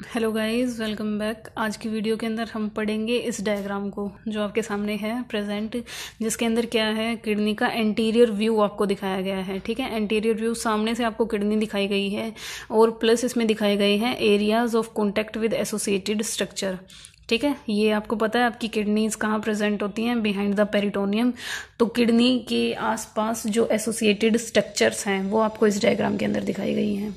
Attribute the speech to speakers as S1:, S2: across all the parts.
S1: Hello guys, welcome back. आज की video के अंदर हम पढ़ेंगे इस डायग्राम को जो आपके सामने है प्रेजेंट, जिसके अंदर क्या है, किडनी का एंटीरियर व्यू आपको दिखाया गया है। ठीक है, एंटीरियर व्यू सामने से आपको किडनी दिखाई गई है और प्लस इसमें दिखाए गए हैं areas of contact with associated structure. ठीक है, ये आपको पता है आपकी किडनीज कहाँ प्रेजेंट होती हैं, बिहाइंड द पेरिटोनियम। तो किडनी के आसपास जो एसोसिएटेड स्ट्रक्चर्स हैं वो आपको इस डायग्राम के अंदर दिखाई गई हैं।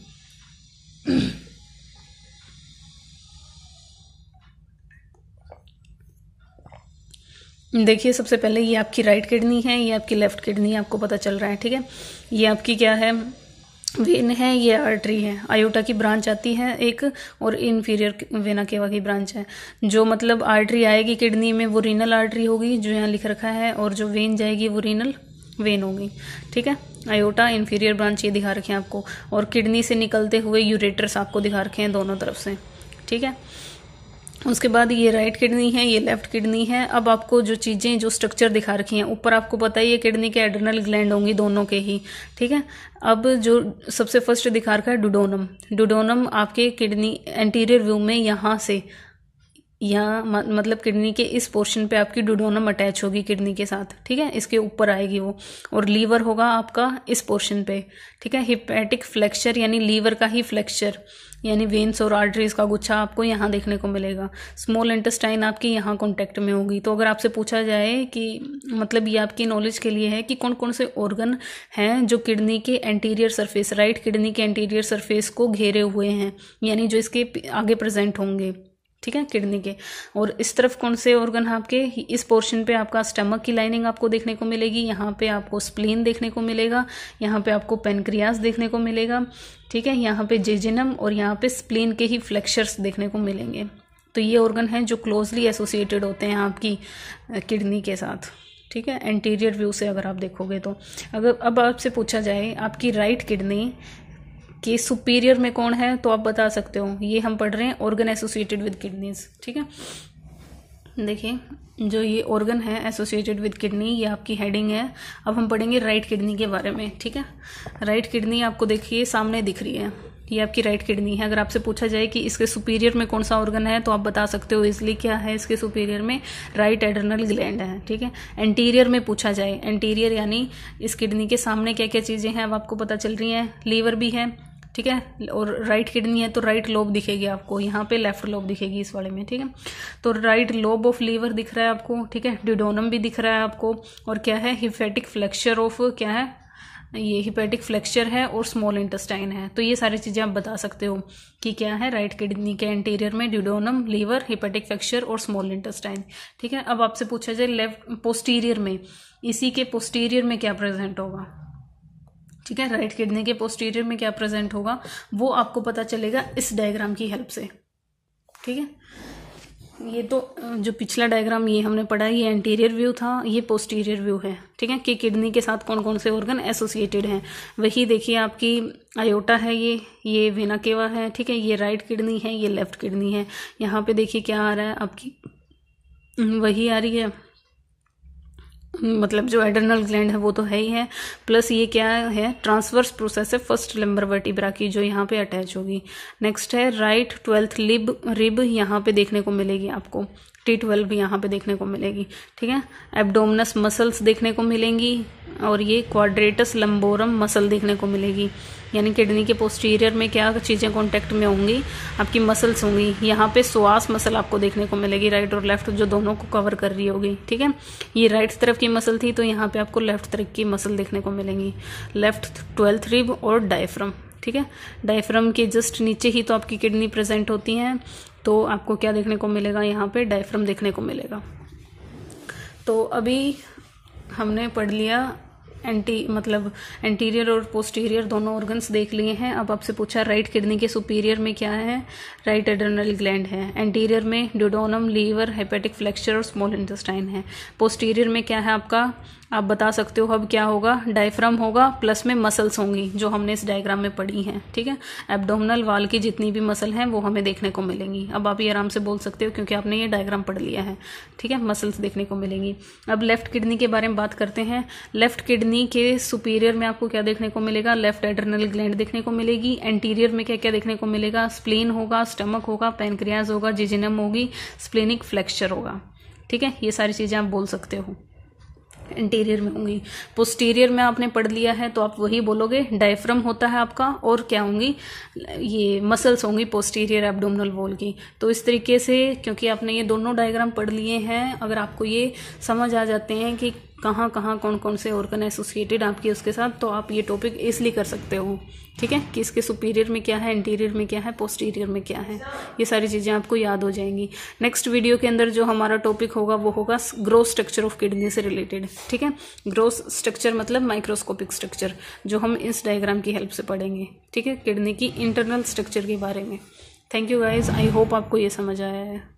S1: देखिए, सबसे पहले ये आपकी राइट किडनी है, ये आपकी लेफ्ट किडनी, आपको पता चल रहा है। ठीक है, ये आपकी क्या है, वेन है, ये आर्टरी है, आयोटा की ब्रांच आती है एक, और इन्फीरियर वेना केवा की ब्रांच है। जो मतलब आर्टरी आएगी किडनी में वो रीनल आर्टरी होगी जो यहाँ लिख रखा है, और जो वेन जाएगी वो रीनल वेन होगी। ठीक है, आयोटा, इन्फीरियर ब्रांच ये दिखा रखे हैं आपको, और किडनी से निकलते हुए यूरेटर्स आपको दिखा रखे हैं दोनों तरफ से। ठीक है, उसके बाद ये राइट किडनी है, ये लेफ्ट किडनी है। अब आपको जो चीज़ें, जो स्ट्रक्चर दिखा रखी हैं ऊपर, आपको पता ही है किडनी के एड्रेनल ग्लैंड होंगी दोनों के ही। ठीक है, अब जो सबसे फर्स्ट दिखा रखा है डुडोनम, डुडोनम आपके किडनी एंटीरियर व्यू में यहाँ से, यहाँ मतलब किडनी के इस पोर्शन पे आपकी डुडोनम अटैच होगी किडनी के साथ। ठीक है, इसके ऊपर आएगी वो, और लीवर होगा आपका इस पोर्शन पे। ठीक है, हिपैटिक फ्लेक्चर यानी लीवर का ही फ्लेक्चर, यानी वेन्स और आर्टरीज का गुच्छा आपको यहाँ देखने को मिलेगा। स्मॉल इंटेस्टाइन आपकी यहाँ कॉन्टेक्ट में होगी। तो अगर आपसे पूछा जाए कि मतलब ये आपकी नॉलेज के लिए है कि कौन कौन से ऑर्गन हैं जो किडनी के एंटीरियर सरफेस, राइट किडनी के एंटीरियर सरफेस को घेरे हुए हैं, यानी जो इसके आगे प्रेजेंट होंगे। ठीक है, किडनी के, और इस तरफ कौन से ऑर्गन है आपके, इस पोर्शन पे आपका स्टमक की लाइनिंग आपको देखने को मिलेगी, यहाँ पे आपको स्प्लीन देखने को मिलेगा, यहाँ पे आपको पेनक्रियास देखने को मिलेगा। ठीक है, यहाँ पे जेजिनम, और यहाँ पे स्प्लीन के ही फ्लेक्चर्स देखने को मिलेंगे। तो ये ऑर्गन हैं जो क्लोजली एसोसिएटेड होते हैं आपकी किडनी के साथ। ठीक है, एंटीरियर व्यू से अगर आप देखोगे तो। अगर अब आपसे पूछा जाए आपकी राइट किडनी कि सुपीरियर में कौन है, तो आप बता सकते हो। ये हम पढ़ रहे हैं ऑर्गन एसोसिएटेड विद किडनीज। ठीक है, देखिए जो ये ऑर्गन है एसोसिएटेड विद किडनी, ये आपकी हेडिंग है। अब हम पढ़ेंगे राइट किडनी के बारे में। ठीक है, राइट किडनी आपको देखिए सामने दिख रही है, ये आपकी राइट किडनी है। अगर आपसे पूछा जाए कि इसके सुपीरियर में कौन सा ऑर्गन है, तो आप बता सकते हो इजिली क्या है इसके सुपीरियर में, राइट एड्रेनल ग्लैंड है। ठीक है, एंटीरियर में पूछा जाए, एंटीरियर यानी इस किडनी के सामने क्या क्या चीजें हैं अब आपको पता चल रही हैं। लीवर भी है, ठीक है, और राइट किडनी है तो राइट लोब दिखेगी आपको, यहाँ पे लेफ्ट लोब दिखेगी इस वाले में। ठीक है, तो राइट लोब ऑफ लीवर दिख रहा है आपको। ठीक है, डिडोनम भी दिख रहा है आपको, और क्या है, हिपैटिक फ्लेक्चर ऑफ, क्या है ये, हिपैटिक फ्लेक्चर है, और स्मॉल इंटेस्टाइन है। तो ये सारी चीजें आप बता सकते हो कि क्या है राइट किडनी के एंटीरियर में, डिडोनम, लीवर, हिपैटिक फ्लेक्चर और स्मॉल इंटेस्टाइन। ठीक है, अब आपसे पूछा जाए लेफ्ट पोस्टीरियर में, इसी के पोस्टीरियर में क्या प्रेजेंट होगा। ठीक है, राइट किडनी के पोस्टीरियर में क्या प्रेजेंट होगा वो आपको पता चलेगा इस डायग्राम की हेल्प से। ठीक है, ये तो जो पिछला डायग्राम ये हमने पढ़ा, ये एंटीरियर व्यू था, ये पोस्टीरियर व्यू है। ठीक है, कि किडनी के साथ कौन कौन से ऑर्गन एसोसिएटेड हैं। वही देखिए आपकी आयोटा है, ये वेना केवा है। ठीक है, ये राइट किडनी है, ये लेफ्ट किडनी है। यहाँ पे देखिए क्या आ रहा है आपकी, वही आ रही है, मतलब जो एड्रेनल ग्लैंड है वो तो है ही है, प्लस ये क्या है, ट्रांसवर्स प्रोसेस है फर्स्ट लंबर वर्टिब्रा की, जो यहाँ पे अटैच होगी। नेक्स्ट है राइट 12th रिब यहाँ पे देखने को मिलेगी आपको, T12 यहाँ पे देखने को मिलेगी। ठीक है, एब्डोमिनस मसल्स देखने को मिलेंगी, और ये क्वाड्रेटस लंबोरम मसल देखने को मिलेगी। यानी किडनी के पोस्टीरियर में क्या चीज़ें कांटेक्ट में होंगी, आपकी मसल्स होंगी। यहाँ पे सोआस मसल आपको देखने को मिलेगी, राइट और लेफ्ट जो दोनों को कवर कर रही होगी। ठीक है, ये राइट तरफ की मसल थी, तो यहाँ पे आपको लेफ्ट तरफ की मसल देखने को मिलेंगी, लेफ्ट 12th रिब और डायफ्रम। ठीक है, डायफ्रम के जस्ट नीचे ही तो आपकी किडनी प्रेजेंट होती हैं, तो आपको क्या देखने को मिलेगा, यहाँ पे डायफ्रम देखने को मिलेगा। तो अभी हमने पढ़ लिया मतलब एंटीरियर और पोस्टीरियर दोनों ऑर्गन्स देख लिए हैं। अब आपसे पूछा राइट किडनी के सुपीरियर में क्या है, राइट एड्रेनल ग्लैंड है। एंटीरियर में डिडोनम, लीवर, हेपेटिक फ्लेक्चर और स्मॉल इंटेस्टाइन है। पोस्टीरियर में क्या है आपका, आप बता सकते हो अब क्या होगा, डायफ्राम होगा प्लस में मसल्स होंगी जो हमने इस डायग्राम में पढ़ी हैं, ठीक है। एब्डोमिनल वॉल की जितनी भी मसल हैं वो हमें देखने को मिलेंगी। अब आप ये आराम से बोल सकते हो क्योंकि आपने ये डायग्राम पढ़ लिया है, ठीक है। मसल्स देखने को मिलेंगी। अब लेफ्ट किडनी के बारे में बात करते हैं। लेफ्ट किडनी के सुपीरियर में आपको क्या देखने को मिलेगा, लेफ्ट एड्रेनल ग्लैंड देखने को मिलेगी। एंटीरियर में क्या क्या देखने को मिलेगा, स्प्लीन होगा, स्टमक होगा, पैनक्रियाज होगा, जिजिनम होगी, स्प्लेनिक फ्लेक्चर होगा, ठीक है। ये सारी चीजें आप बोल सकते हो इंटीरियर में होंगी। पोस्टीरियर में आपने पढ़ लिया है तो आप वही बोलोगे, डायफ्राम होता है आपका और क्या होंगी, ये मसल्स होंगी पोस्टीरियर एब्डोमिनल वॉल की। तो इस तरीके से क्योंकि आपने ये दोनों डायग्राम पढ़ लिए हैं, अगर आपको ये समझ आ जाते हैं कि कहाँ कहाँ कौन कौन से ऑर्गन एसोसिएटेड आपकी उसके साथ, तो आप ये टॉपिक इसलिए कर सकते हो, ठीक है, कि इसके सुपीरियर में क्या है, इंटीरियर में क्या है, पोस्टीरियर में क्या है, ये सारी चीज़ें आपको याद हो जाएंगी। नेक्स्ट वीडियो के अंदर जो हमारा टॉपिक होगा वो होगा ग्रोथ स्ट्रक्चर ऑफ किडनी से रिलेटेड, ठीक है। ग्रोथ स्ट्रक्चर मतलब माइक्रोस्कोपिक स्ट्रक्चर, जो हम इस डायग्राम की हेल्प से पढ़ेंगे, ठीक है, किडनी की इंटरनल स्ट्रक्चर के बारे में। Thank you guys, I hope आपको ये समझ आया है।